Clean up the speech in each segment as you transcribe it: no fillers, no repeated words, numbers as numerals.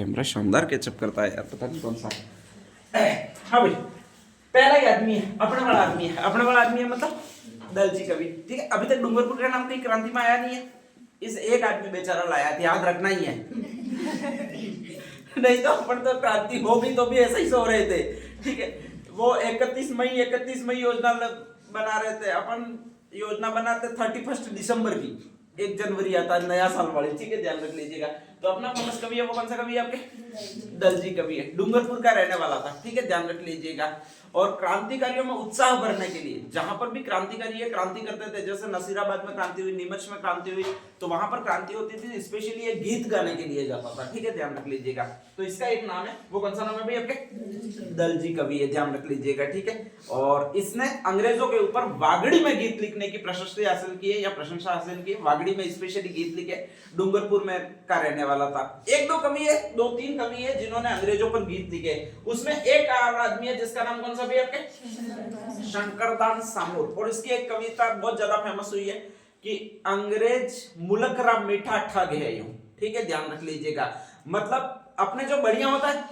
Camera शानदार catch up करता है यार, पता नहीं कौन सा। हाँ भाई, पहला ही आदमी है, अपने वाला आदमी है, अपने वाला आदमी है मतलब दलजी कवि, ठीक है। अभी तक डूंगरपुर का नाम कहीं क्रांति में आया नहीं है, इस एक आदमी बेचारा लाया था, याद रखना ही है। नहीं तो अपन तो क्रांति हो भी तो भी ऐसे ही सो रहे थे, ठीक है। वो 31 मई योजना बना रहे थे, अपन योजना बनाते 31 दिसंबर की, 1 जनवरी आता है नया साल वाली, ठीक है, ध्यान रख लीजिएगा। तो अपना फेमस कवि है वो कौन सा कवि है आपके? दलजी कवि है, डूंगरपुर का रहने वाला था, ठीक है, ध्यान रख लीजिएगा। और क्रांतिकारियों में उत्साह भरने के लिए, जहां पर भी क्रांतिकारी है क्रांति करते थे, जैसे नसीराबाद में क्रांति हुई, नीमच में क्रांति हुई, तो वहां पर क्रांति होती थी, स्पेशली ये गीत गाने के लिए जाता था, ठीक है, ध्यान रख लीजिएगा। तो इसका एक नाम है, वो कौन सा नाम है भाई आपके? दलजी कवि है, ध्यान रख लीजिएगा, ठीक है। और इसने अंग्रेजों के ऊपर वागड़ी में गीत लिखने की प्रशस्ति हासिल की है या प्रशंसा हासिल की है, वागड़ी में स्पेशली गीत लिखे, डूंगरपुर में का रहने वाला था। एक दो कवि है, 2-3 कवि है जिन्होंने अंग्रेजों पर गीत लिखे, उसमें एक और आदमी है जिसका नाम कौन सा भी आपके? शंकरदास सामूर। और इसकी एक कविता बहुत ज्यादा फेमस हुई है कि अंग्रेज मुलक रा मीठा ठग है यूं, ठीक है, ध्यान रख लीजिएगा। मतलब अपने जो बढ़िया होता है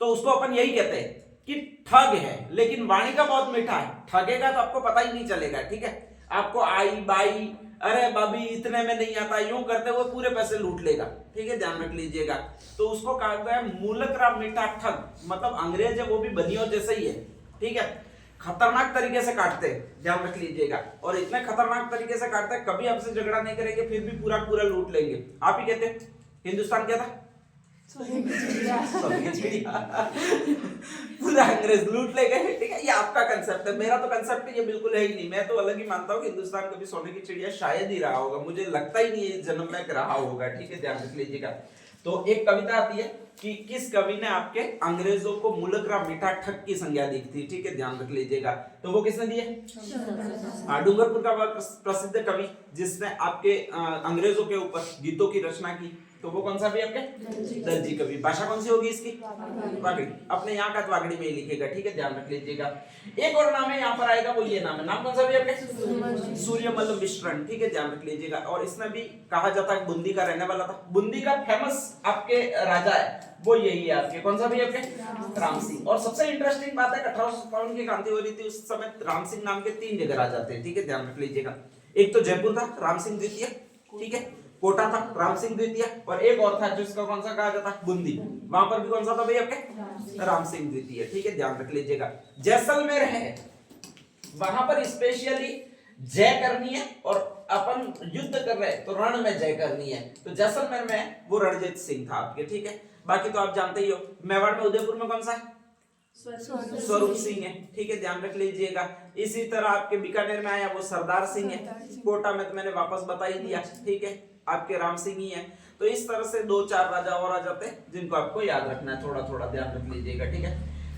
तो उसको अपन यही कहते हैं कि ठग है, लेकिन वाणी का बहुत मीठा है, ठगेगा तो आपको पता ही नहीं चलेगा, ठीक है। आपको आई बाई अरे बाबी इतने में नहीं आता यूं करते हुए पूरे पैसे लूट लेगा, ठीक है, ध्यान रख लीजिएगा। तो उसको कहा गया है मूलक राम मीठा ठग, मतलब अंग्रेज है वो भी बनियों जैसे ही है, ठीक है, खतरनाक तरीके से काटते हैं, ध्यान रख लीजिएगा। और इतने खतरनाक तरीके से काटते हैं, कभी आपसे झगड़ा नहीं करेंगे, फिर भी पूरा पूरा लूट लेंगे। आप ही कहते हैं हिंदुस्तान क्या था? पूरा अंग्रेज लूट ले गए, ठीक है, ये आपका कंसेप्ट है, मेरा तो कंसेप्ट ये बिल्कुल है ही नहीं। मैं तो अलग ही मानता हूँ कि हिंदुस्तान कभी सोने की चिड़िया शायद ही रहा होगा, मुझे लगता ही नहीं है जन्म में रहा होगा, ठीक है, ध्यान रख लीजिएगा। तो एक कविता आती है कि किस कवि ने आपके अंग्रेजों को मुलक रा मीठा ठग की संज्ञा दी थी, ठीक है, ध्यान रख लीजिएगा। तो वो किसने दी है? डूंगरपुर का प्रसिद्ध कवि जिसने आपके अंग्रेजों के ऊपर गीतों की रचना की, तो वो कौन सा भी आपके? दलजी कवि। भाषा कौन सी होगी इसकी? वागड़ी। अपने यहाँ का वागड़ी में ही लिखेगा, ठीक है, ध्यान रख लीजिएगा। एक और नाम है यहाँ पर आएगा, वो ये नाम है, नाम कौन सा भी आपके? सूर्यमल मिश्रण, ठीक है, ध्यान रख लीजिएगा। और इसने भी कहा जाता है बूंदी का रहने वाला था, बूंदी का फेमस आपके राजा है वो यही है आपके, कौन सा भी आपके? राम सिंह। और सबसे इंटरेस्टिंग बात है 1857 की क्रांति हो रही थी, उस समय राम सिंह नाम के 3 जगह राजा थे, ठीक है, ध्यान रख लीजिएगा। एक तो जयपुर था, राम सिंह द्वितीय, ठीक है, कोटा था, राम सिंह द्वितीय, और एक और था जिसका कौन सा कहा जाता है? बूंदी, वहां पर भी कौन सा था भाई आपके? राम सिंह द्वितीय, ठीक है, ध्यान रख लीजिएगा। जैसलमेर है, वहां पर स्पेशली जय करनी है और अपन युद्ध कर रहे हैं तो रण में जय करनी है, तो जैसलमेर में वो रणजीत सिंह था आपके, ठीक है। बाकी तो आप जानते ही हो, मेवाड़ में उदयपुर में कौन सा है? स्वरूप सिंह है, ठीक है, ध्यान रख लीजिएगा। इसी तरह आपके बीकानेर में आया वो सरदार सिंह है, कोटा में तो मैंने वापस बता ही दिया, ठीक है, आपके राम सिंह ही है। तो इस तरह से 2-4 राजा और आ जाते हैं जिनको आपको याद रखना है, थोड़ा थोड़ा ध्यान रख लीजिएगा, ठीक है।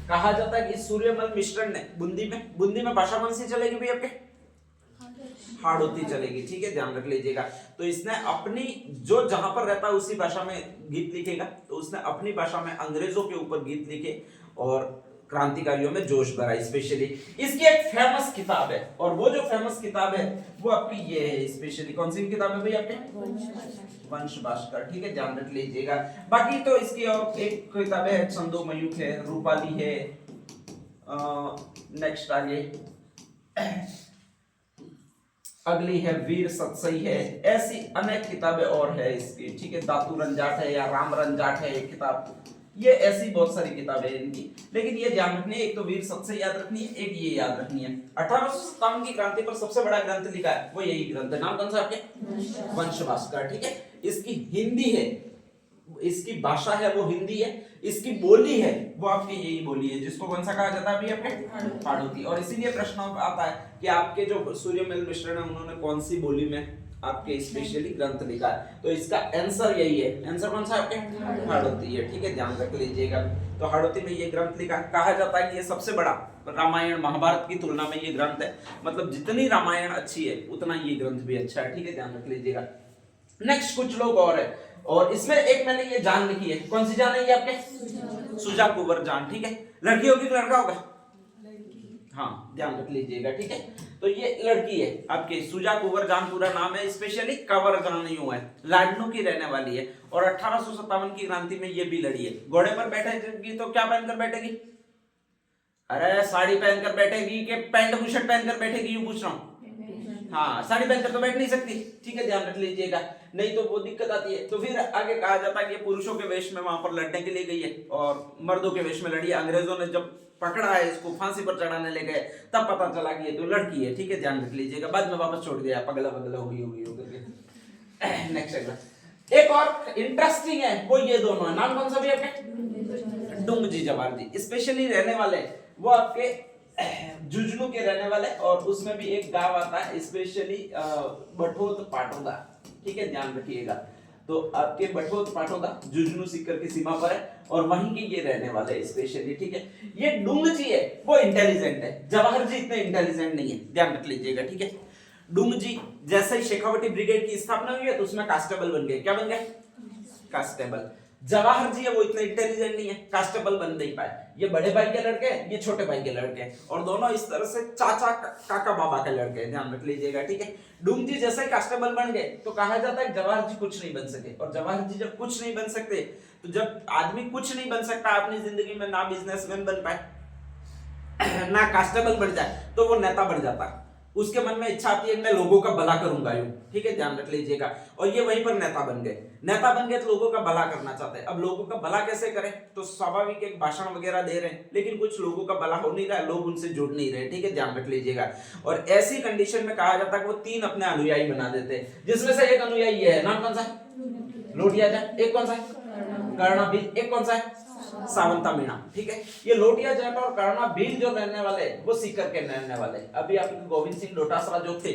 कहा जाता है कि सूर्यमल मिश्रण ने बूंदी में भाषा कौन सी चलेगी भाई आपके? हाड़ौती चलेगी, ठीक है, ध्यान रख लीजिएगा। तो इसने अपनी जो जहां पर रहता है उसी भाषा में गीत लिखेगा, तो उसने अपनी भाषा में अंग्रेजों के ऊपर गीत लिखे और क्रांतिकारियों में जोश भरा। स्पेशली इसकी एक फेमस किताब है, और वो जो फेमस किताब है वो आपकी ये है, स्पेशली कौन सी किताब है भाई आपके? वंश भास्कर, ठीक है, ध्यान रख लीजिएगा। बाकी तो इसकी और एक किताब है, छंदो मयूख है, रूपाली है, नेक्स्ट आगे अगली है वीर सतसई है, ऐसी अनेक किताबें और है इसकी, ठीक है, दातू रंजाट है या राम रंजाट है एक किताब, ये ऐसी बहुत सारी किताबें हैं इनकी। लेकिन ये ध्यान रखनी है, एक तो वीर सतसई याद रखनी है, एक ये याद रखनी है। 1857 की क्रांति पर सबसे बड़ा ग्रंथ लिखा है वो यही ग्रंथ है, नाम कौन सा आपके? वंश भास्कर, ठीक है। इसकी हिंदी है, इसकी भाषा है वो हिंदी है, इसकी बोली है वो आपकी यही बोली है, जिसको कौन सा कहा जाता है अभी आपके? हाड़ौती। और इसीलिए प्रश्न आता है कि आपके जो सूर्यमल मिश्र है उन्होंने कौन सी बोली में आपके स्पेशली ग्रंथ लिखा है, तो इसका आंसर यही है, आंसर कौन सा आपके? हाड़ौती है, ठीक है, ध्यान रख लीजिएगा। तो हाड़ौती में ये ग्रंथ लिखा, कहा जाता है कि ये सबसे बड़ा रामायण महाभारत की तुलना में ये ग्रंथ है, मतलब जितनी रामायण अच्छी है उतना ये ग्रंथ भी अच्छा है, ठीक है, ध्यान रख लीजिएगा। नेक्स्ट कुछ लोग और है, और इसमें एक मैंने ये जान लिखी है, कौन सी जान है ये आपके? सुजा कुंवर जान, ठीक है। लड़की होगी कि लड़का होगा? हाँ ध्यान रख लीजिएगा, ठीक है। तो ये लड़की है आपकी सुजा कुंवर जान पूरा नाम है, स्पेशली कंवर जान है, लाडनू की रहने वाली है और 1857 की क्रांति में ये भी लड़ी है। घोड़े पर बैठेगी तो क्या पहनकर बैठेगी? अरे साड़ी पहनकर बैठेगी कि पैंट बुशर्ट पहनकर बैठेगी, यूं पूछ रहा हूँ। हाँ साड़ी पहनकर तो बैठ नहीं सकती, ठीक है ध्यान रख लीजिएगा, नहीं तो वो दिक्कत आती है। तो फिर आगे कहा जाता है कि ये पुरुषों के वेश में वहां पर लड़ने के लिए गई है और मर्दों के वेश में लड़ी है। अंग्रेजों ने जब पकड़ा है इसको, फांसी पर चढ़ाने ले गए, तब पता चला कि ये तो लड़की है, ठीक है ध्यान रख लीजिएगा। बाद में वापस छोड़ दिया, पगला पगला होगी करके। नेक्स्ट अगला एक और इंटरेस्टिंग है, वो ये दोनों है। नाम कौन सा भी आपके? डुंगजी जवाहर जी। स्पेशली रहने वाले वो आपके जुजनू के रहने वाले, और उसमें भी एक गांव आता है स्पेशली बठोद पाटोदा, ठीक है ध्यान रखिएगा। तो आपके बठोद पाटोदा जुजनू सीकर की सीमा पर है और वहीं के ये रहने वाले हैं स्पेशली, ठीक है। ये डुंग जी है वो इंटेलिजेंट है, जवाहर जी इतने इंटेलिजेंट नहीं है, ध्यान रख लीजिएगा, ठीक है। डुंग जी जैसे ही शेखावटी ब्रिगेड की स्थापना हुई है तो उसमें कांस्टेबल बन गए। क्या बन गए? कांस्टेबल। जवाहर जी है वो इतने इंटेलिजेंट नहीं है, कांस्टेबल बन नहीं पाए। ये बड़े भाई के लड़के, ये छोटे भाई के लड़के, और दोनों इस तरह से चाचा काका बाबा के लड़के, ध्यान रख लीजिएगा, ठीक है। डुंग जी जैसे ही कांस्टेबल बन गए तो कहा जाता है जवाहर जी कुछ नहीं बन सके, और जवाहर जी जब कुछ नहीं बन सकते तो जब आदमी कुछ नहीं बन सकता अपनी जिंदगी में, ना बिजनेसमैन बन पाए ना कांस्टेबल बन जाए, तो वो नेता बन जाता है। उसके मन में इच्छा आती है कि मैं लोगों का भला करूंगा यूं, ठीक है ध्यान रख लीजिएगा। और ये वहीं पर नेता बन गए। नेता बन गए तो लोगों का भला करना चाहते हैं। अब लोगों का भला कैसे करें? तो स्वाभाविक एक भाषण वगैरह दे रहे हैं, लेकिन कुछ लोगों का भला हो नहीं रहा है, लोग उनसे जुड़ नहीं रहे, ठीक है ध्यान रख लीजिएगा। और ऐसी कंडीशन में कहा जाता है कि वो 3 अपने अनुयायी बना देते हैं, जिसमें से एक अनुयायी ये है, नाम कौन सा है? लोटिया जाट। एक कौन सा है? कर्णा भील। एक कौन सा है? सावंता मीणा, ठीक है। ये लोटिया जाट और कर्णा भील जो रहने वाले वो सीकर के रहने वाले। अभी आपके गोविंद सिंह डोटासरा जो थे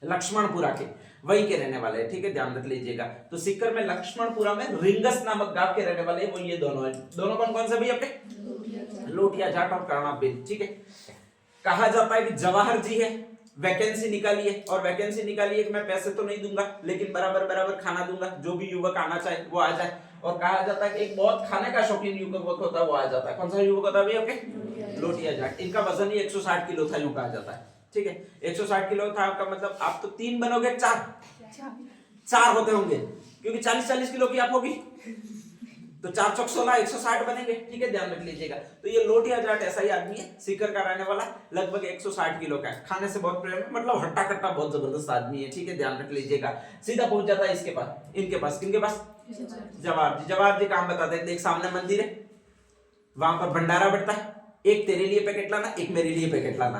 लक्ष्मणपुरा के, वही के रहने वाले, ठीक है ध्यान रख लीजिएगा। तो सीकर में लक्ष्मणपुरा में रिंगस नामक गांव के रहने वाले वो ये दोनों है। दोनों कौन कौन से भी आपके? लोटिया जाट और कर्णा भील, ठीक है। कहा जाता है कि जवाहर जी है, वैकेंसी निकाली है, और वैकेंसी निकाली है कि मैं पैसे तो नहीं दूंगा लेकिन बराबर बराबर खाना दूंगा, जो भी युवक आना चाहे वो आ जाए। और कहा जाता है कि एक बहुत खाने का शौकीन युवक होता है, वो आ जाता है। कौन सा युवक होता है आपके? लोटिया जाट। इनका वजन ही 160 किलो था, यूं कहा जाता है, ठीक है। 160 किलो था आपका मतलब आप तो 3 बनोगे, 4 होते होंगे, क्योंकि 40-40 किलो की आप होगी, तो 4 चौक 16, 160 बनेंगे, ठीक है ध्यान रख लीजिएगा। तो ये लोटिया जाट ऐसा ही आदमी है, सीकर का रहने वाला, लगभग 160 किलो का है, खाने से बहुत प्रेम, मतलब हट्टा कट्टा बहुत जबरदस्त आदमी है, ठीक है ध्यान रख लीजिएगा। सीधा पहुंच जाता है इसके पास, इनके पास, किनके पास? जवाहर जी। जवाहर जी काम बताते हैं, देख सामने मंदिर है, वहां पर भंडारा बैठता है, एक तेरे लिए पैकेट लाना, एक मेरे लिए पैकेट लाना,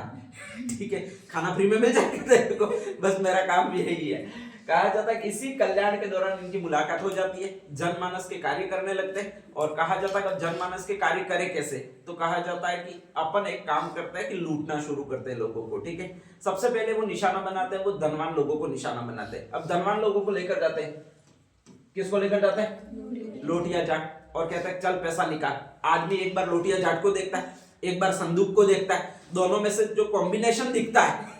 ठीक है, खाना फ्री में मिल जाएगा तेरे को, बस मेरा काम भी यही है। कहा जाता है कि इसी कल्याण के दौरान इनकी मुलाकात हो जाती है, जनमानस के कार्य करने लगते हैं। और कहा जाता है कि जनमानस के कार्य करे कैसे, तो कहा जाता है कि अपन एक काम करते हैं कि लूटना शुरू करते हैं लोगों को, ठीक है। सबसे पहले वो निशाना बनाते हैं, वो धनवान लोगों को निशाना बनाते हैं। अब धनवान लोगों को लेकर जाते हैं, किसको लेकर जाते हैं? लोटिया जाट, और कहते हैं चल पैसा निकाल। आदमी एक बार लोटिया जाट को देखता है, एक बार संदूक को देखता है, दोनों में से जो कॉम्बिनेशन दिखता है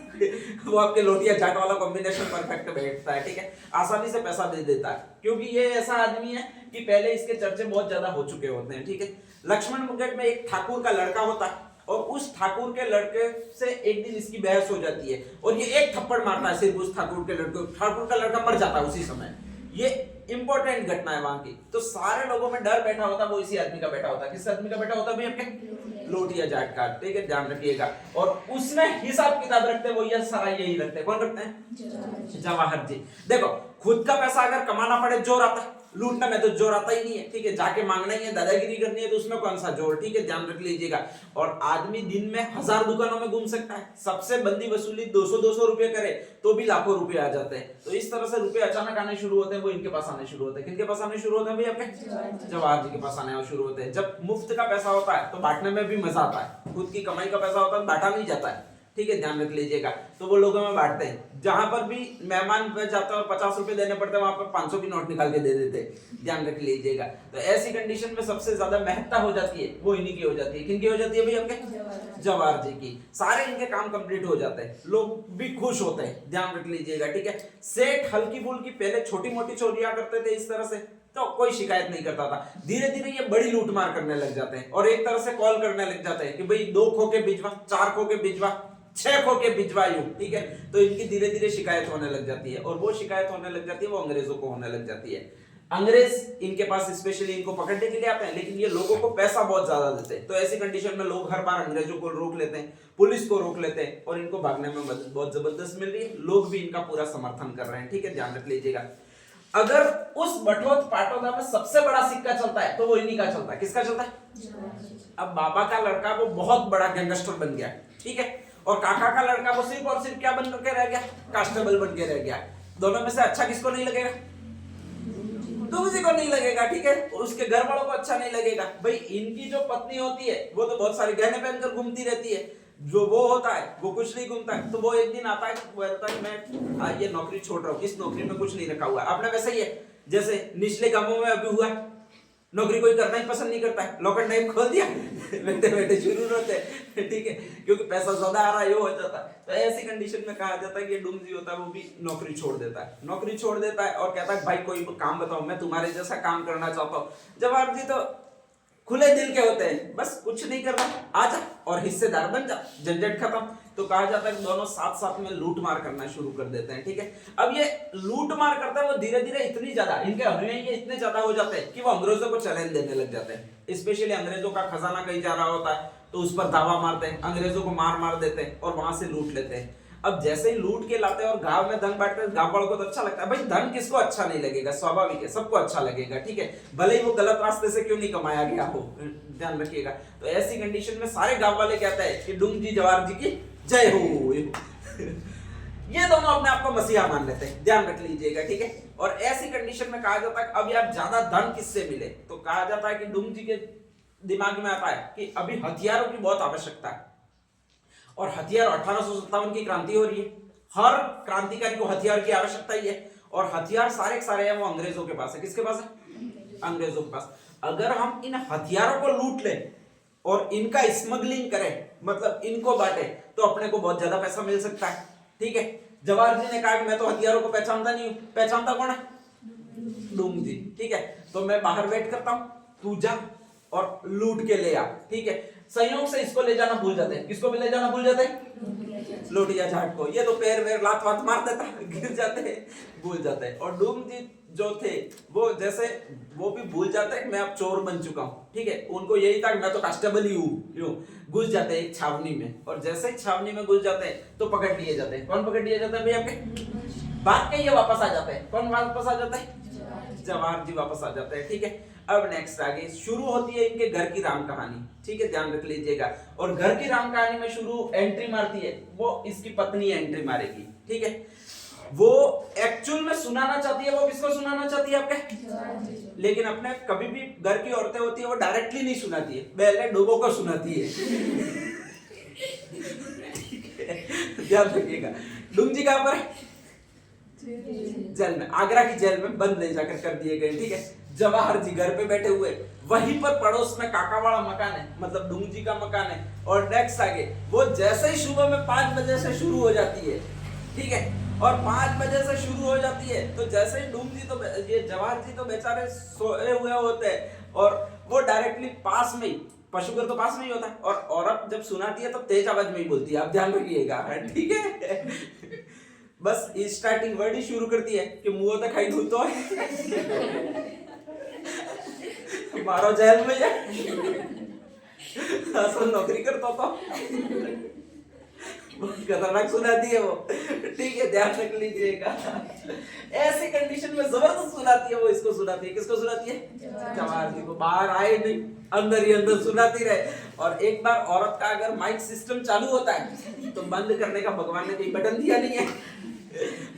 वो आपके लोटिया जाट वाला कॉम्बिनेशन परफेक्ट बैठता है, ठीक है, आसानी से पैसा दे देता है, क्योंकि ये ऐसा आदमी है कि पहले इसके चर्चे बहुत ज्यादा हो चुके होते हैं, ठीक है। लक्ष्मण मुगट में एक ठाकुर का लड़का होता है, और उस ठाकुर के लड़के से एक दिन इसकी बहस हो जाती है, और ये एक थप्पड़ मारता है सिर्फ उस ठाकुर के लड़के, ठाकुर का लड़का मर जाता है उसी समय। ये इंपॉर्टेंट घटना है वहां की। तो सारे लोगों में डर बैठा होता, वो इसी आदमी का बैठा होता। किस आदमी का बैठा होता भी आपके? लोटिया जाट का, ठीक है ध्यान रखिएगा। और उसमें हिसाब किताब रखते वो ये सारा यही रखते, कौन रखते हैं? जवाहर जी। देखो खुद का पैसा अगर कमाना पड़े जोर आता है, लूटने में तो जोर आता ही नहीं है, ठीक है, जाके मांगना ही है, दादागिरी करनी है, तो उसमें कौन सा जोर, ठीक है ध्यान रख लीजिएगा। और आदमी दिन में 1000 दुकानों में घूम सकता है, सबसे बंदी वसूली 200-200 रुपए करे तो भी लाखों रुपए आ जाते हैं। तो इस तरह से रुपए अचानक आने शुरू होते हैं, वो इनके पास आने शुरू होते हैं। किनके पास आने शुरू होते हैं भाई? आपके जवाहर जी के पास आने शुरू होते हैं। जब मुफ्त का पैसा होता है तो बांटने में भी मजा आता है, खुद की कमाई का पैसा होता है बांटा नहीं जाता है, ठीक है ध्यान रख लीजिएगा। तो वो लोगों में बांटते हैं, जहां पर भी मेहमान जाता है और 50 रुपए देने पड़ते हैं, वहां पर 500 की नोट निकाल के दे देते हैं, ध्यान रख लीजिएगा। तो ऐसी कंडीशन में सबसे ज्यादा महत्ता हो जाती है वो इन्हीं की हो जाती है। किनकी हो जाती है भाई? आपके जवाहर जी की। सारे इनके काम कंप्लीट हो जाते हैं, लोग भी खुश होते हैं, ध्यान रख लीजिएगा, ठीक है। सेठ हल्की फुल्की पहले छोटी मोटी चोरियां करते थे इस तरह से, तो कोई शिकायत नहीं करता था। धीरे धीरे ये बड़ी लूटमार करने लग जाते हैं और एक तरह से कॉल करने लग जाते हैं कि भाई 2 खोके भिजवा, 4 खोके भिजवा, 6 खोके भिजवा यूं, ठीक है। तो इनकी धीरे धीरे शिकायत होने लग जाती है और वो शिकायत होने लग जाती है वो अंग्रेजों को होने लग जाती है। अंग्रेज इनके पास स्पेशली इनको पकड़ने के लिए आते हैं, लेकिन ये लोगों को पैसा बहुत ज्यादा देते हैं। तो ऐसी कंडीशन में लोग हर बार अंग्रेजों को रोक लेते हैं, पुलिस को रोक लेते हैं और इनको भागने में मदद बहुत जबरदस्त मिल रही है। लोग भी इनका पूरा समर्थन कर रहे हैं, ठीक है, ध्यान रख लीजिएगा। अगर उस बटोत पाटोदा में सबसे बड़ा सिक्का चलता है तो वो इन्हीं का चलता है। किसका चलता है? अब बाबा का लड़का वो बहुत बड़ा गैंगस्टर बन गया, ठीक है, और काका का लड़का वो सिर्फ और सिर्फ क्या बन करके रह गया? कांस्टेबल बन के रह गया। दोनों में से अच्छा किसको नहीं लगेगा? दूसरे को नहीं लगेगा, ठीक है, उसके घर वालों को अच्छा नहीं लगेगा। भाई इनकी जो पत्नी होती है वो तो बहुत सारे गहने पहनकर घूमती रहती है, जो वो होता है वो कुछ नहीं घूमता है। तो वो एक दिन आता है, वो कहता है मैं ये नौकरी छोड़ रहा हूँ, इस नौकरी में कुछ नहीं रखा हुआ। अपने वैसे ही है जैसे निचले गांवों में अभी हुआ, नौकरी कोई करना ही पसंद नहीं करता है, लॉकडाउन टाइम खोल दिया, बैठे बैठे शुरू होते हैं, ठीक है, क्योंकि पैसा ज्यादा आ रहा है, ये हो जाता है। तो ऐसी कंडीशन में कहा जाता है कि डूमजी होता है वो भी नौकरी छोड़ देता है, नौकरी छोड़ देता है और कहता है भाई कोई काम बताओ, मैं तुम्हारे जैसा काम करना चाहता हूँ। जवाब जी तो खुले दिल के होते हैं, बस कुछ नहीं करना, आजा और हिस्सेदार बन जा, झंझट खत्म। तो कहा जाता है कि दोनों साथ साथ में लूट मार करना शुरू कर देते हैं, ठीक है। अब ये लूट मार करता है वो धीरे धीरे इतनी ज्यादा, इनके अनुयायी ये इतने ज्यादा हो जाते हैं कि वो अंग्रेजों को चैलेंज देने लग जाते हैं। स्पेशली अंग्रेजों का खजाना कहीं जा रहा होता है तो उस पर धावा मारते हैं, अंग्रेजों को मार देते हैं और वहां से लूट लेते हैं। अब जैसे ही लूट के लाते हैं और गांव में धन बांटते हैं, गांव वालों को तो अच्छा लगता है। भाई धन किसको अच्छा नहीं लगेगा? स्वाभाविक है, सबको अच्छा लगेगा, ठीक है, भले ही वो गलत रास्ते से क्यों नहीं कमाया गया हो, ध्यान रखिएगा। तो ऐसी कंडीशन में सारे गांव वाले कहते हैं कि डूमजी जवाहर जी की जय हो। ये दोनों अपने आप को मसीहा मान लेते हैं, ध्यान रख लीजिएगा, ठीक है। और ऐसी कंडीशन में कहा जाता है अब यार ज्यादा धन किससे मिले? तो कहा जाता है कि डूमजी के दिमाग में आता है कि अभी हथियारों की बहुत आवश्यकता है और हथियार 1857 की क्रांति हो रही है, हर क्रांतिकारी को हथियार की आवश्यकता ही है और हथियार सारे के सारे हैं वो अंग्रेजों के पास है। किसके पास है? अंग्रेजों के पास। अगर हम इन हथियारों को लूट लें और इनका स्मगलिंग करें, मतलब इनको बांटे, तो अपने को बहुत ज्यादा पैसा मिल सकता है, ठीक है। जवाहर जी ने कहा कि मैं तो हथियारों को पहचानता नहीं हूं। पहचानता कौन है? डूमजी, ठीक है। तो मैं बाहर वेट करता हूं, तू जा और लूट के ले आ, ठीक है। संयोग से इसको ले जाना भूल जाते हैं। किसको भी ले जाना भूल जाते हैं? लोटिया झाट को। ये तो पैर वेर लात वात मार देता, गिर जाते हैं, भूल जाते हैं। और डूमजी जो थे वो जैसे वो भी भूल जाते हैं कि मैं अब चोर बन चुका हूं, ठीक है। उनको यही था कि मैं तो कांस्टेबल ही हूं, यूं घुस जाते हैं एक छावनी में और जैसे छावनी में घुस जाते हैं तो पकड़ लिए जाते हैं। कौन पकड़ लिए जाते हैं? भाई आपके भाग के ये वापस आ जाते हैं। कौन वापस आ जाता है? जवाहर जी वापस आ जाते हैं, ठीक है। अब नेक्स्ट आगे शुरू होती है इनके घर की राम कहानी, ठीक है, ध्यान रख लीजिएगा। और घर की राम कहानी में शुरू एंट्री मारती है वो इसकी पत्नी एंट्री मारेगी, ठीक है। वो एक्चुअल में सुनाना चाहती है, वो किसको सुनाना चाहती है आपके? लेकिन अपने कभी भी घर की औरतें होती है वो डायरेक्टली नहीं सुनाती है, पहले डूबो को सुनाती है। ध्यान रखिएगा। डूमजी कहां पर है? जेल में, आगरा की जेल में बंद ले जाकर कर दिए गए, ठीक है। जवाहर जी घर पे बैठे हुए, वहीं पर पड़ोस में काका वाला मकान है, मतलब डूमजी का मकान है। और नेक्स्ट आगे वो जैसे ही सुबह में 5 बजे से शुरू हो जाती है, ठीक है, और 5 बजे से शुरू हो जाती है तो जैसे ही डूमजी तो ये जवाहर जी तो बेचारे सोए हुए होते हैं और वो डायरेक्टली पास में ही, पशुघर तो पास में ही होता है, और औरत जब सुनाती है तो तेज आवाज में ही बोलती है, आप ध्यान रखिएगा, ठीक है। बस स्टार्टिंग वर्ड ही शुरू करती है कि मुंह तक खाई धूल तो है मारो जेल में जाए, असल नौकरी करता था, खतरनाक सुनाती है वो, ठीक है, ध्यान रख लीजिएगा। ऐसी कंडीशन में जबरदस्त सुनाती है वो, इसको सुनाती है, किसको सुनाती है? जवाहर जी को। बाहर आए नहीं, अंदर ही अंदर सुनाती रहे। और एक बार औरत का अगर माइक सिस्टम चालू होता है तो बंद करने का भगवान ने कोई बटन दिया नहीं है,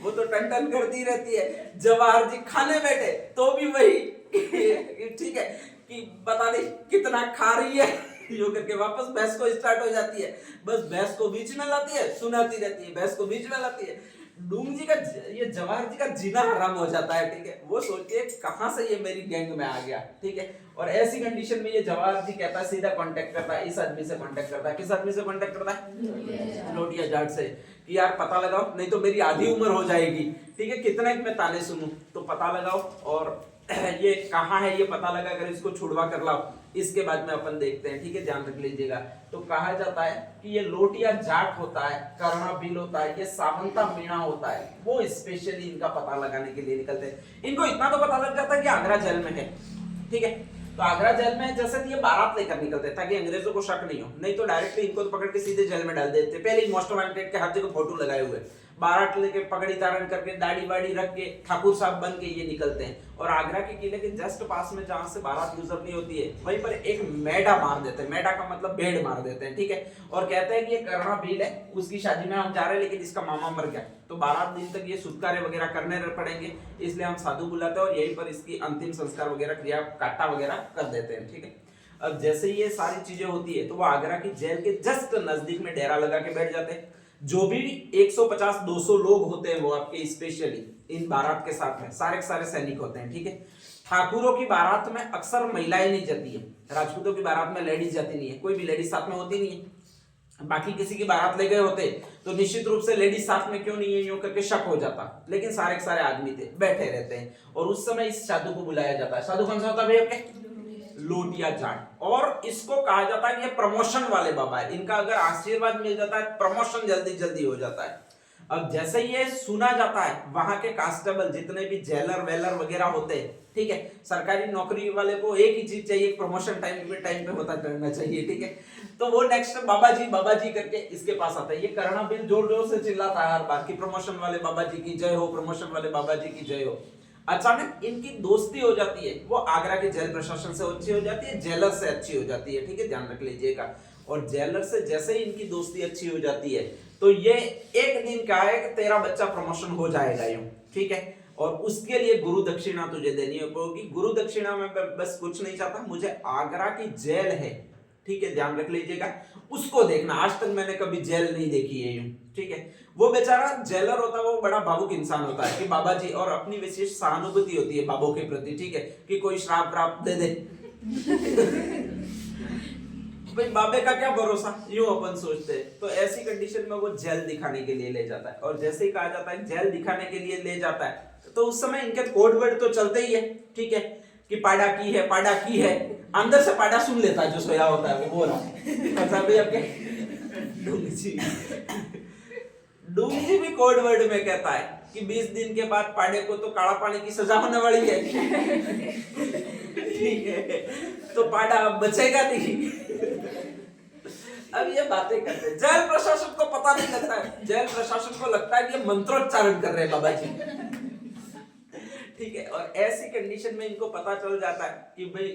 वो तो टन टन करती रहती है। जवाहर जी खाने बैठे तो भी वही, ठीक है, कि बता दे कितना खा रही है, यो करके वापस भैंस को स्टार्ट हो जाती है, बस भैंस को बीच में लाती है, सुनाती रहती है, भैंस को बीच में लाती है। डूमजी का ये जवाहर जी का जीना हराम हो जाता है, ठीक है। वो सोचते हैं कहां से ये मेरी गैंग में आ गया, ठीक है। और ऐसी कंडीशन में ये जवाहर जी कहता है, सीधा कांटेक्ट करता है, इस आदमी से कांटेक्ट करता है। किस आदमी से कांटेक्ट करता है? लोटिया जाट से, कि यार पता लगाओ नहीं तो मेरी आधी उम्र हो जाएगी, ठीक है, कितने मैं ताने सुनूं, तो पता लगाओ और ये कहाँ है ये पता लगा कर इसको छुड़वा कर लाओ, इसके बाद में अपन देखते हैं, ठीक है, ध्यान रख लीजिएगा। तो कहा जाता है कि ये लोटिया जाट होता है, कर्णा भील होता है, ये सावंता मीणा होता है, वो स्पेशली इनका पता लगाने के लिए निकलते हैं। इनको इतना तो पता लग जाता है कि आगरा जेल में है, ठीक है। तो आगरा जेल में जैसे ये बारात लेकर निकलते हैं ताकि अंग्रेजों को शक नहीं हो, नहीं तो डायरेक्टली इनको तो पकड़ के सीधे जेल में डाल देते। पहले ही मोस्ट वांटेड के हर जगह फोटो लगाए हुए, बारात लेके पगड़ी धारण करके दाढ़ी वाड़ी रख के ठाकुर साहब बन के ये निकलते हैं। और आगरा के किले के जस्ट पास में जहां से बारात गुजरनी होती है वहीं पर एक मेढा मार देते हैं, मेढा का मतलब भेड़ मार देते हैं, ठीक है। और कहते हैं कि ये कर्णा भील है, उसकी शादी में हम जा रहे हैं लेकिन इसका मामा मर गया, तो 12 दिन तक ये सुत्कारे वगैरह करने पड़ेंगे, इसलिए हम साधु बुलाते हैं और यहीं पर इसकी अंतिम संस्कार वगैरह क्रिया काटा वगैरह कर देते हैं, ठीक है। अब जैसे ये सारी चीजें होती है तो वो आगरा की जेल के जस्ट नजदीक में डेरा लगा के बैठ जाते हैं। जो भी 150-200 लोग होते हैं वो आपके स्पेशली इन बारात के साथ में सारे के सारे सैनिक होते हैं, ठीक है। ठाकुरों की बारात में अक्सर महिलाएं नहीं जाती है, राजपूतों की बारात में लेडीज जाती नहीं है, कोई भी लेडीज साथ में होती नहीं है। बाकी किसी की बारात ले गए होते तो निश्चित रूप से लेडीज साथ में क्यों नहीं है यूं करके शक हो जाता, लेकिन सारे के सारे आदमी थे बैठे रहते हैं। और उस समय इस साधु को बुलाया जाता है। साधु कौन सा होता है भैया आपके? लोटिया जाट। और इसको कहा जाता है कि ये प्रमोशन वाले बाबा है, इनका अगर आशीर्वाद मिल जाता है प्रमोशन जल्दी जल्दी हो जाता है। अब जैसे ये सुना जाता है वहां के कांस्टेबल जितने भी जेलर वेलर वगैरह होते हैं, ठीक है, सरकारी नौकरी वाले को एक ही चीज चाहिए, प्रमोशन टाइम पे होता करना चाहिए, ठीक है। तो वो नेक्स्ट बाबा जी करके इसके पास आता है। ये कर्णा भील जोर जोर से चिल्लाता है हर बार कि प्रमोशन वाले बाबा जी की जय हो, प्रमोशन वाले बाबा जी की जय हो। अचानक इनकी दोस्ती हो जाती है, वो आगरा के जेल प्रशासन से अच्छी हो जाती है, जेलर से अच्छी हो जाती है, ठीक है, ध्यान रख लीजिएगा। और जेलर से जैसे ही इनकी दोस्ती अच्छी हो जाती है तो ये एक दिन कहा है कि तेरा बच्चा प्रमोशन हो जाएगा यूं, ठीक है। और उसके लिए गुरु दक्षिणा तुझे देनी होगी। गुरु दक्षिणा में बस कुछ नहीं चाहता, मुझे आगरा की जेल है, ठीक है, ध्यान रख लीजिएगा, उसको देखना। आज तक मैंने कभी जेल नहीं देखी है यूं, ठीक है। वो बेचारा जेलर होता है, वो बड़ा भावुक इंसान होता है कि बाबा जी, और अपनी विशेष सहानुभूति होती है बाबों के प्रति, ठीक है, कि कोई श्राप प्राप्त दे दे भाई बाबे का क्या भरोसा, यूं अपन सोचते हैं। तो ऐसी कंडीशन में वो जेल दिखाने के लिए ले जाता है। और जैसे ही कहा जाता है जेल दिखाने के लिए ले जाता है तो उस समय इनके कोड वर्ड तो चलते ही है, ठीक है, कि पाड़ा की है। अंदर से पाड़ा सुन लेता है जो सोया होता है, वो बोल रहा है अच्छा भाई आपके डूंगी भी कोड वर्ड में कहता है कि 20 दिन के बाद पाड़े को तो काला पानी की सजा होने वाली है, ठीक है, तो पाड़ा अब बचेगा नहीं। अब ये बातें करते हैं, जेल प्रशासन को पता नहीं लगता है, जेल प्रशासन को लगता है कि ये मंत्रोच्चारण कर रहे हैं बाबा जी, ठीक है। और ऐसी कंडीशन में इनको पता चल जाता है कि भाई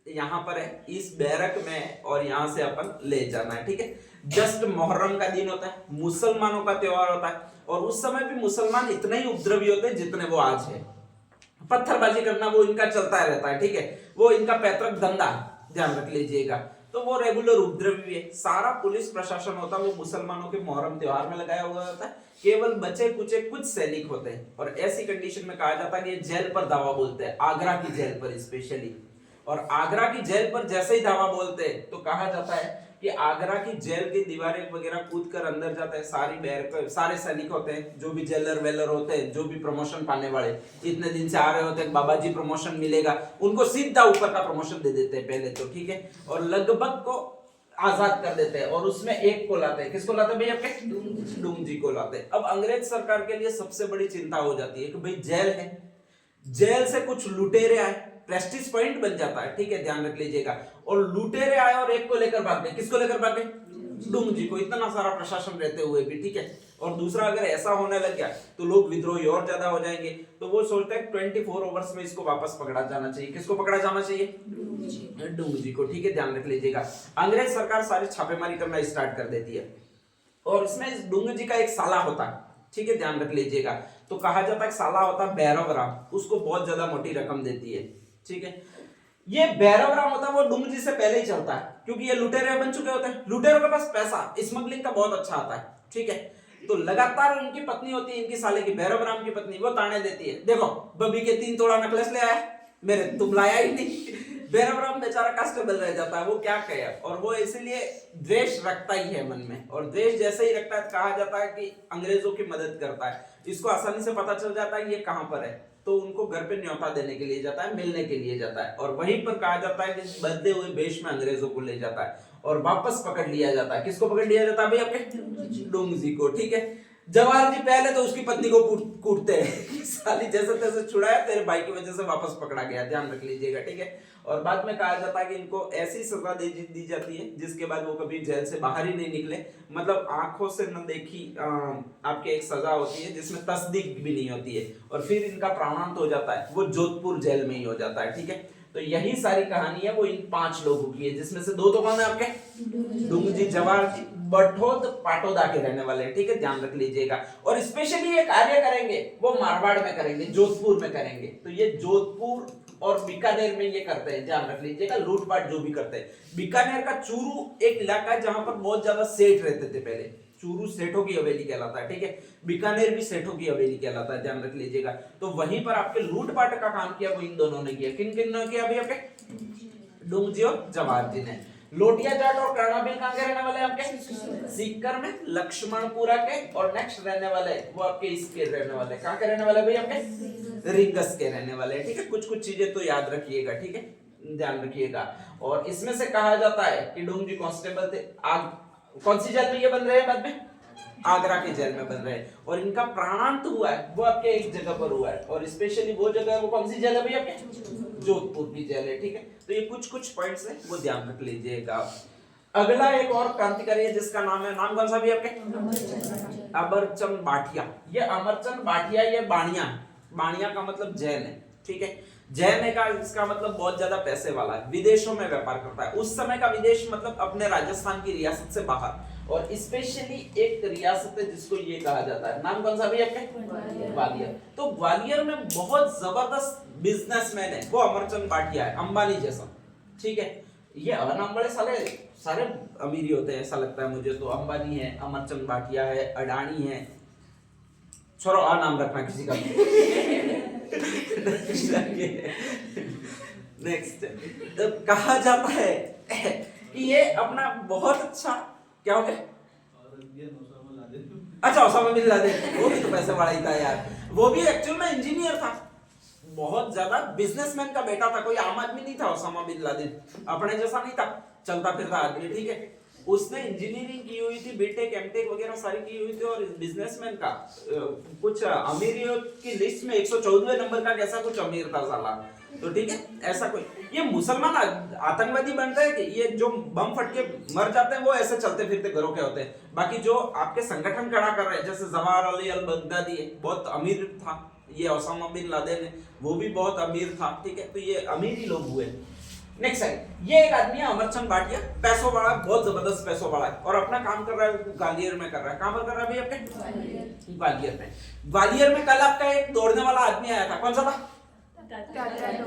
यहाँ पर है इस बैरक में और यहाँ से अपन ले जाना है, ठीक है। जस्ट मुहर्रम का दिन होता है, मुसलमानों का त्योहार होता है, और उस समय भी मुसलमान इतने ही उपद्रवी होते हैं जितने वो आज है। पत्थरबाजी करना वो इनका चलता रहता है, ठीक है, वो इनका पैतृक धंधा, ध्यान रख लीजिएगा। तो वो रेगुलर उपद्रवी है। सारा पुलिस प्रशासन होता है वो मुसलमानों के मुहर्रम त्योहार में लगाया हुआ होता है, केवल बचे कुचे कुछ सैनिक होते हैं। और ऐसी कंडीशन में कहा जाता है कि ये जेल पर दावा बोलते हैं, आगरा की जेल पर स्पेशली। और आगरा की जेल पर जैसे ही दावा बोलते हैं तो कहा जाता है कि आगरा की जेल की दीवारें वगैरह कूद कर अंदर जाते हैं, सारे सैनिक होते हैं, जो भी जेलर वेलर होते हैं, जो भी प्रमोशन पाने वाले इतने दिन से आ रहे होते हैं, बाबा जी प्रमोशन मिलेगा, उनको सीधा ऊपर का प्रमोशन दे देते हैं पहले तो, ठीक है, और लगभग को आजाद कर देते हैं। और उसमें एक को लाते हैं, किसको लाते हैं भैया आपके? डूंगजी को लाते हैं। अब अंग्रेज सरकार के लिए सबसे बड़ी चिंता हो जाती है कि भाई जेल है, जेल से कुछ लुटेरे आए, प्रेस्टीज पॉइंट बन जाता है, ठीक है, ध्यान रख लीजिएगा। और लुटेरे आए और एक को लेकर भाग गए, किसको लेकर भाग गए? डूंगजी को, इतना सारा प्रशासन रहते हुए भी, ठीक है। और दूसरा अगर ऐसा होने लग गया तो लोग विद्रोही और ज्यादा हो जाएंगे, तो वो सोचते हैं 24 आवर्स में इसको वापस पकड़ा जाना चाहिए। किसको पकड़ा जाना चाहिए? डूंगजी को, ठीक है, ध्यान रख लीजिएगा। अंग्रेज सरकार सारी छापेमारी करना स्टार्ट कर देती है। और इसमें डूंगजी का एक साला होता है, ठीक है, ध्यान रख लीजिएगा। तो कहा जाता है साला होता है भैरव राम, उसको बहुत ज्यादा मोटी रकम देती है, ठीक है। ये भैरव राम होता है वो डूंगजी से पहले ही चलता है, क्योंकि ये लुटेरे बन चुके होते हैं, लुटेरों के पास पैसा स्मगलिंग का बहुत अच्छा आता है, ठीक है। तो लगातार उनकी पत्नी होती है, इनकी साले की, भैरव राम की पत्नी, वो ताने देती है, देखो बबी के 3 तोड़ा नेकलेस ले आया मेरे, तुम लाया ही नहीं। भैरव राम बेचारा कांस्टेबल रह जाता है, वो क्या कहे। और वो इसलिए द्वेष रखता ही है मन में, और द्वेष जैसे ही रखता है कहा जाता है कि अंग्रेजों की मदद करता है। इसको आसानी से पता चल जाता है ये कहां पर है, तो उनको घर पे न्योता देने के लिए जाता है, मिलने के लिए जाता है, और वहीं पर कहा जाता है कि बदले हुए वेश में अंग्रेजों को ले जाता है और वापस पकड़ लिया जाता है। किसको पकड़ लिया जाता है भाई? आपके डोंगजी को, ठीक है। जवाहर जी पहले तो उसकी पत्नी को कूटते हैं, साली जैसे तैसे छुड़ाया, तेरे भाई की वजह से वापस पकड़ा गया, ध्यान रख लीजिएगा, ठीक है। और बाद में कहा जाता है कि इनको ऐसी सजा दी जाती है जिसके बाद वो कभी जेल से बाहर ही नहीं निकले, मतलब आंखों से न देखी आपके एक सजा होती है जिसमें तस्दीक भी नहीं होती है, और फिर इनका प्राणांत हो जाता है, वो जोधपुर जेल में ही हो जाता है, ठीक है। तो यही सारी कहानी है वो इन 5 लोगों की है, जिसमें से दो तो कौन है आपके? डुंगजी, जवाहर जी, बठोद पाटोदा के रहने वाले हैं, ठीक है, ध्यान रख लीजिएगा। और स्पेशली ये कार्य करेंगे वो मारवाड़ में करेंगे, जोधपुर में करेंगे। तो ये जोधपुर और बीकानेर में ये करते हैं, ध्यान रख लीजिएगा, लूटपाट जो भी करते हैं। बीकानेर का चूरू एक इलाका है जहां पर बहुत ज्यादा सेठ रहते थे पहले, चूरू सेठों की हवेली कहलाता है, ठीक है। बीकानेर भी सेठों की हवेली कहलाता है, ध्यान रख लीजिएगा। तो वहीं पर आपके लूटपाट का काम किया वो इन दोनों ने किया। किन किन ने किया अभी? आपके डुंगजी और जवाहर जी ने। लोटिया जाट और कर्णाबिल कहां के रहने वाले आपके? सीकर में, लक्ष्मणपुरा के, और नेक्स्ट रहने वाले वो आपके इसके रहने वाले, कहां के रहने वाले भाई? आपके रिंगस के रहने वाले, ठीक है। कुछ कुछ चीजें तो याद रखिएगा, ठीक है, ध्यान रखिएगा। और इसमें से कहा जाता है कि डुंगजी कांस्टेबल थे। कौन सी जेल में ये बन रहे हैं बाद में? आगरा के जेल में बन रहे हैं। और इनका प्राणांत हुआ है वो आपके एक जगह पर हुआ है, और स्पेशली वो जगह है वो कौन सी जेल है भाई? आपके जोधपुर की जेल है, ठीक है। तो ये कुछ कुछ पॉइंट्स हैं वो ध्यान रख लीजिएगा। अगला एक और क्रांतिकारी है जिसका नाम है, नाम कौन सा भी आपके? अमरचंद भाटिया। ये अमरचंद भाटिया ये बाणिया, बाणिया का मतलब जैन है, ठीक है। जैन है का इसका मतलब बहुत ज्यादा पैसे वाला है, विदेशों में व्यापार करता है। उस समय का विदेश मतलब अपने राजस्थान की रियासत से बाहर, और स्पेशली एक रियासत है जिसको ये कहा जाता है, नाम कौन सा भी आपके? ग्वालियर। तो ग्वालियर में बहुत जबरदस्त बिजनेसमैन है वो अमरचंद भाटिया है, अंबानी जैसा, ठीक है। ये नाम बड़े सारे अमीरी होते हैं ऐसा लगता है मुझे, तो अंबानी है, अमरचंद भाटिया है, अडानी है, छोड़ो आ नाम रखना किसी का। नेक्स्ट, तो कहा जाता है कि ये अपना बहुत अच्छा क्या हो गया? अच्छा, ओसामा बिन लादेन, वो भी तो पैसे वाला ही था यार, वो भी एक्चुअल में इंजीनियर था, बहुत ज्यादा बिजनेसमैन का बेटा था, कोई आम आदमी नहीं था ओसामा बिन लादेन, अपने जैसा नहीं था चलता फिरता आदमी, ठीक है। उसने इंजीनियरिंग की हुई थी, बीटेक एमटेक वगैरह सारी की हुई थी, और बिजनेसमैन का कुछ अमीरियों की लिस्ट में 114वें नंबर का कैसा कुछ अमीर था साला, तो ठीक है। ऐसा कोई ये मुसलमान आतंकवादी बनते हैं कि ये जो बम फट के मर जाते हैं वो ऐसे चलते फिरते घरों के होते हैं, बाकी जो आपके संगठन खड़ा कर रहे हैं जैसे जवाहर अली अल बगदादी बहुत अमीर था, ये ओसामा बिन लादेन है वो भी बहुत अमीर था, ठीक है। तो ये अमीर ही लोग हुए। नेक्स्ट है, ये एक आदमी है अमरचंद भाटिया, पैसों वाला, बहुत जबरदस्त पैसों वाला है, और अपना काम कर रहा है ग्वालियर में कर रहा है। कहां पर कर रहा है भाई? आपके ग्वालियर में। ग्वालियर में कल आपका एक दौड़ने वाला आदमी आया था, कौन सा था?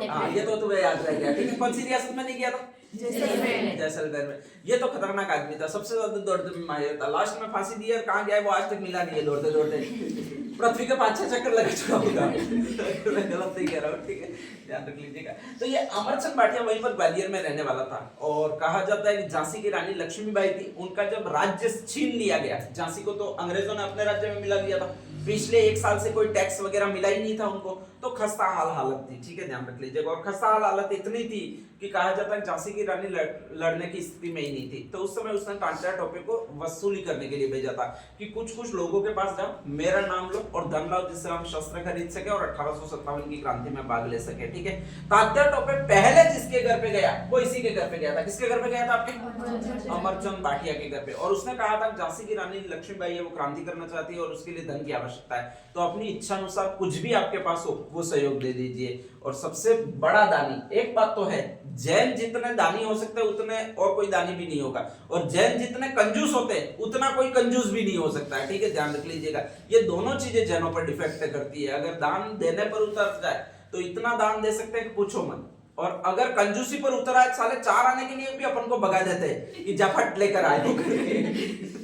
हाँ, ये तो तुम्हें याद रह गया, ठीक है। कौन सी रियासत में नहीं गया था? जैसलमेर में। ये तो खतरनाक आदमी था, सबसे ज्यादा दौड़ते में माहिर था, लास्ट में फांसी दी और कहां गया वो आज तक मिला नहीं है, दौड़ते दौड़ते पृथ्वी के 5-6 चक्कर लगा चुका होगा। मैं गलत नहीं कह रहा हूँ, ठीक है, ध्यान रख लीजिएगा। तो ये अमरचंद भाटिया वहीं पर ग्वालियर में रहने वाला था, और कहा जाता है कि झांसी की रानी लक्ष्मीबाई थी, उनका जब राज्य छीन लिया गया, झांसी को तो अंग्रेजों ने अपने राज्य में मिला दिया था, पिछले 1 साल से कोई टैक्स वगैरह मिला ही नहीं था उनको, तो खस्ता हाल हालत थी, ठीक है, ध्यान रख लीजिएगा। और खस्ता हाल हालत इतनी थी कि कहा जाता है झांसी की रानी लड़ने की स्थिति में ही नहीं थी, तो उस समय उसने तांत्या टोपे को वसूली करने के लिए भेजा था कि कुछ कुछ लोगों के पास जाओ, मेरा नाम लो और धन लाओ, जिससे हम शस्त्र खरीद सके और 1857 की क्रांति में भाग ले सके, ठीक है। तांत्या टोपे पहले जिसके घर पे गया वो इसी के घर पे गया था। किसके घर पे गया था? आपके अमरचंद भाटिया के घर पे। और उसने कहा था झांसी की रानी लक्ष्मीबाई है वो क्रांति करना चाहती है और उसके लिए धन की आवश्यकता है, तो अपनी इच्छा अनुसार कुछ भी आपके पास हो वो सहयोग दे दीजिए। और सबसे बड़ा दानी, एक बात तो है, जैन जितने दानी हो सकते हैं उतने और कोई दानी भी नहीं होगा, और जैन जितने कंजूस होते हैं उतना कोई कंजूस भी नहीं हो सकता है, ठीक है, ध्यान रख लीजिएगा। ये दोनों चीजें जैनों पर डिफेक्ट करती है। अगर दान देने पर उतर जाए तो इतना दान दे सकते हैं कि पूछो मत, और अगर कंजूसी पर उतर आए साले 4 आने के लिए भी अपन को भगा देते हैं कि जफट लेकर आए।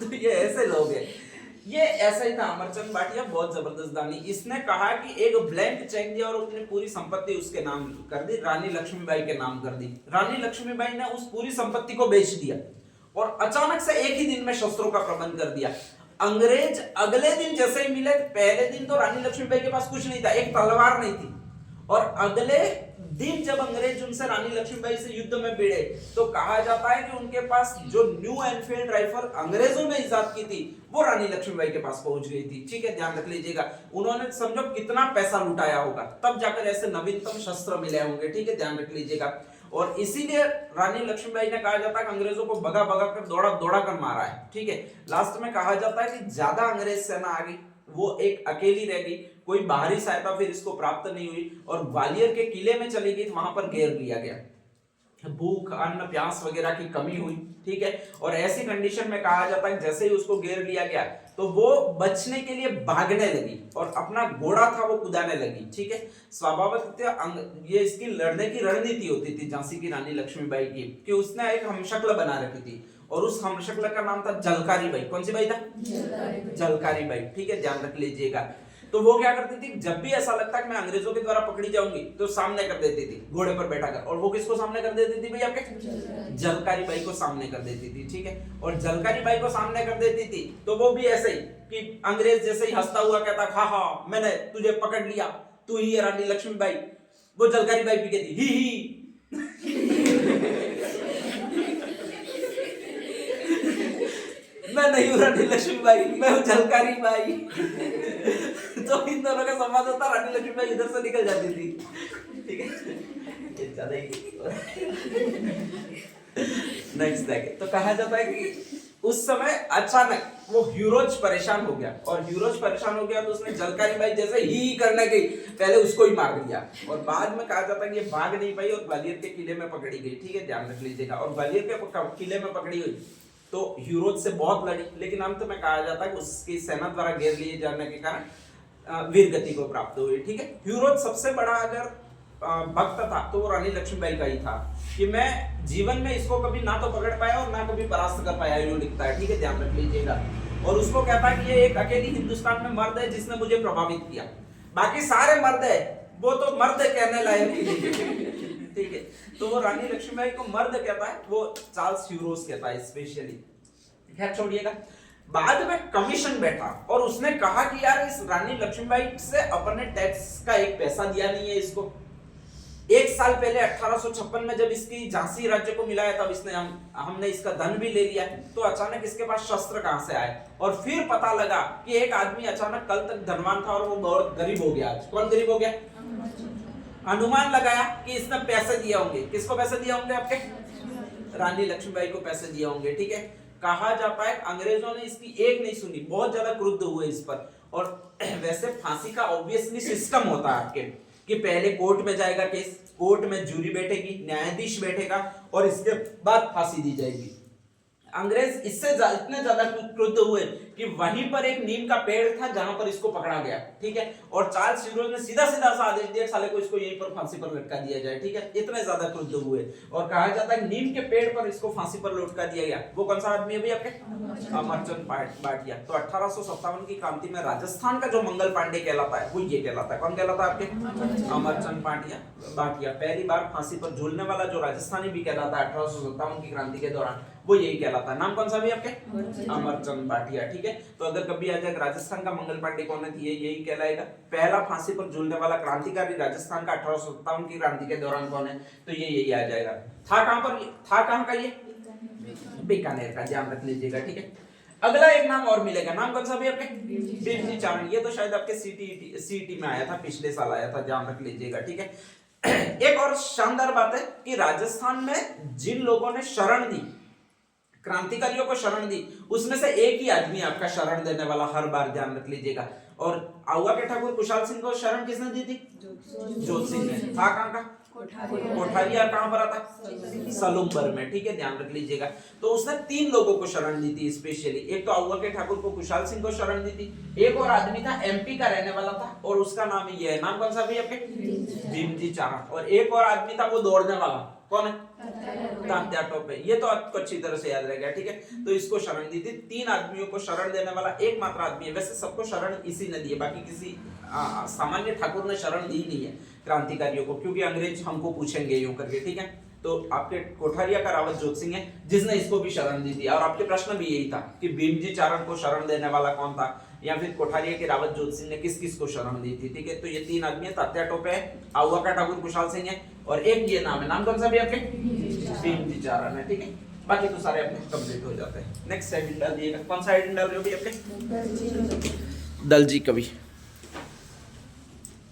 तो ये ऐसे लोग हैं। ये ऐसा ही था अमरचंद भाटिया, बहुत जबरदस्त दानी। इसने कहा कि एक ब्लैंक चेक दिया और अपनी पूरी संपत्ति उसके नाम कर दी, रानी लक्ष्मीबाई के नाम कर दी। रानी लक्ष्मीबाई ने उस पूरी संपत्ति को बेच दिया और अचानक से एक ही दिन में शस्त्रों का प्रबंध कर दिया। अंग्रेज अगले दिन जैसे ही मिले, पहले दिन तो रानी लक्ष्मीबाई के पास कुछ नहीं था, एक तलवार नहीं थी, और अगले दिन जब अंग्रेज उनसे रानी लक्ष्मीबाई से युद्ध में भिड़े तो कहा जाता है कि उनके पास जो न्यू एनफील्ड राइफल अंग्रेजों ने इजाद की थी वो रानी लक्ष्मीबाई के पास पहुंच गई थी। ठीक है, ध्यान रख लीजिएगा। उन्होंने समझो कितना पैसा लुटाया होगा, तब जाकर ऐसे नवीनतम शस्त्र मिले होंगे। ठीक है, ध्यान रख लीजिएगा। और इसीलिए रानी लक्ष्मीबाई ने कहा जाता है कि अंग्रेजों को भगा भगा कर दौड़ा दौड़ा कर मारा है। ठीक है, लास्ट में कहा जाता है कि ज्यादा अंग्रेज सेना आ गई, वो एक अकेली रह गई, कोई बाहरी सहायता फिर इसको प्राप्त नहीं हुई और ग्वालियर के किले में चली गई, वहां पर घेर लिया गया, भूख अन्न प्यास वगैरह की कमी हुई। ठीक है, और ऐसी कंडीशन में कहा जाता है जैसे ही उसको घेर लिया गया तो वो बचने के लिए भागने लगी और अपना घोड़ा था वो कुदाने लगी। ठीक है, स्वाभाविक ये इसकी लड़ने की रणनीति होती थी झांसी की रानी लक्ष्मीबाई की कि उसने एक हमशक्ल बना रखी थी और उस हमशक्ल का नाम था झलकारी बाई। कौन सी बाई था? झलकारी बाई। ठीक है, ध्यान रख लीजिएगा। तो वो क्या करती थी, जब भी ऐसा लगता कि मैं अंग्रेजों के द्वारा पकड़ी जाऊंगी तो सामने कर देती थी घोड़े पर बैठा कर। और वो किसको सामने कर देती थी भाई? आपके झलकारी बाई को सामने कर देती थी। ठीक है, और झलकारी बाई को सामने कर देती थी तो वो भी ऐसे ही कि अंग्रेज जैसे ही हंसता हुआ कहता हाँ हाँ मैंने तुझे पकड़ लिया, तू ही है रानी लक्ष्मीबाई। वो झलकारी बाई भी कहती ही मैं नहीं हूं रानी लक्ष्मीबाई, मैं हूं झलकारी बाई। तो इन दोनों का संवाद होता, रानी लक्ष्मीबाई इधर से निकल जाती थी। ठीक है, ज्यादा ही नेक्स्ट देखें तो कहा जाता है कि उस समय अचानक वो ह्यूरोज परेशान हो गया और ह्यूरोज परेशान हो गया तो उसने झलकारी बाई जैसे ही करने गई पहले उसको ही मार दिया और बाद में कहा जाता है कि ये भाग नहीं पाई और ग्वालियर के किले में पकड़ी गई। ठीक है, ध्यान रख लीजिएगा। और ग्वालियर के किले में पकड़ी हुई तो ह्यूरोज से बहुत लड़ी, लेकिन अंत में कहा जाता है कि उसकी सेना द्वारा घेर लिए जाने के कारण वीर गति को प्राप्त हुई। ठीक है, ह्यूरोज सबसे बड़ा अगर भक्त था तो वो रानी लक्ष्मीबाई का ही था कि मैं जीवन में इसको कभी ना तो पकड़ पाया और ना कभी परास्त कर पाया, यूं लिखता है। ठीक है, ध्यान रख लीजिएगा। और उसको कहता है कि ये एक अकेली हिंदुस्तान में मर्द है जिसने मुझे प्रभावित किया, बाकी सारे मर्द है वो तो मर्द कहने लायक ही नहीं। ठीक है, तो वो रानी लक्ष्मीबाई को मर्द कहता है, वो चार्ल्स ह्यूरोज कहता है स्पेशली। खैर छोड़िएगा। बाद में कमीशन बैठा और उसने कहा कि यार इस रानी लक्ष्मीबाई से अपने टैक्स का एक पैसा दिया नहीं है इसको। एक साल पहले 1856 में जब इसकी झांसी राज्य को मिला है तब इसने हमने इसका धन भी ले लिया, तो अचानक इसके पास शस्त्र कहां से आए। और फिर पता लगा कि एक आदमी अचानक कल तक धनवान था और वो बहुत गरीब हो गया। आज कौन गरीब हो गया? अनुमान लगाया कि इसने पैसे दिए होंगे। किसको पैसे दिए होंगे? आपके रानी लक्ष्मीबाई को पैसे दिए होंगे। ठीक है, कहा जाता है अंग्रेजों ने इसकी एक नहीं सुनी, बहुत ज्यादा क्रुद्ध हुए इस पर। और वैसे फांसी का ऑब्वियसली सिस्टम होता है आपके कि पहले कोर्ट में जाएगा केस, कोर्ट में जूरी बैठेगी, न्यायाधीश बैठेगा और इसके बाद फांसी दी जाएगी। अंग्रेज इससे इतने ज्यादा क्रुद्ध हुए कि वहीं पर एक नीम का पेड़ था जहां पर इसको पकड़ा गया। ठीक है, और चार्ल्स ह्यूरोज ने सीधा सीधा सा आदेश दिया साले को इसको यहीं पर फांसी पर लटका दिया जाए। ठीक है, इतने ज्यादा क्रुद्ध हुए और कहा जाता है नीम के पेड़ पर इसको फांसी पर लटका दिया गया। वो कौन सा आदमी है भाई? आपके अमरचंद भाटिया। तो 1857 की क्रांति में राजस्थान का जो मंगल पांडे कहलाता है वो ये कहलाता है। कौन कहलाता है? आपके अमरचंद भाटिया। पहली बार फांसी पर झूलने वाला जो राजस्थानी भी कहलाता है 1857 की क्रांति के दौरान, वो यही कहलाता है। नाम कौन सा भी आपके? अमरचंद भाटिया। ठीक है, तो अगर कभी आ जाए राजस्थान का मंगल पांडे कौन है, यही कहलाएगा। पहला फांसी पर झूलने वाला क्रांतिकारी राजस्थान का 1857 की क्रांति के दौरान कौन है, तो यही आ जाएगा। था कहां पर? था कहां का? ये बीकानेर का, ध्यान रख लीजिएगा। ठीक है, अगला एक नाम और मिलेगा। नाम कौन सा भी आपके? भीमजी चारण। ये तो शायद आपके सीटी में आया था, पिछले साल आया था, ध्यान रख लीजिएगा। ठीक है, एक और शानदार बात है कि राजस्थान में जिन लोगों ने शरण दी, क्रांतिकारियों को शरण दी, उसमें से एक ही आदमी आपका शरण देने वाला हर बार, ध्यान रख लीजिएगा। और आउवा के ठाकुर कुशाल सिंह को शरण किसने दी थी? जोत सिंह ने। था कहां का? कोठारिया। कहां पर आता? सलूमबर में। ठीक है, ध्यान रख लीजिएगा। तो उसने 3 लोगों को शरण दी थी स्पेशली। एक तो आउवा के ठाकुर को कुशाल सिंह को शरण दी थी, एक और आदमी था एमपी का रहने वाला था और उसका नाम ये है। नाम कौन सा भी आपके? भीमजी चारण। और एक और आदमी था वो दौड़ने वाला, कौन है? तात्या टोपे। ये तो आपको अच्छी तरह से याद रहेगा। ठीक है, तो इसको शरण दी थी। 3 आदमियों को शरण देने वाला एकमात्र आदमी है। वैसे सबको शरण इसी ने दी है, बाकी किसी सामान्य ठाकुर ने शरण दी नहीं है क्रांतिकारियों को, क्योंकि अंग्रेज हमको पूछेंगे यूं करके। ठीक है, तो आपके कोठारिया का रावत जोत सिंह है जिसने इसको भी शरण दी थी। और आपके प्रश्न भी यही था कि भीमजी चारण को शरण देने वाला कौन था, या फिर कोठारिया की रावत जोत सिंह ने किस किस को शरण दी थी, ठीक है। तो ये 3 आदमी है, तात्या टोपे है, आहुआ का ठाकुर कुशाल सिंह है, और एक ये नाम है, नाम कौन सा भी आपके, भीमजी चारण है, ठीक है। बाकी तो सारे अपने कंप्लीट हो जाते हैं। नेक्स्ट हेडिंग डाल दिएगा, कौन सा हेडिंग डाल रहे हो भी आपके, दलजी कवि।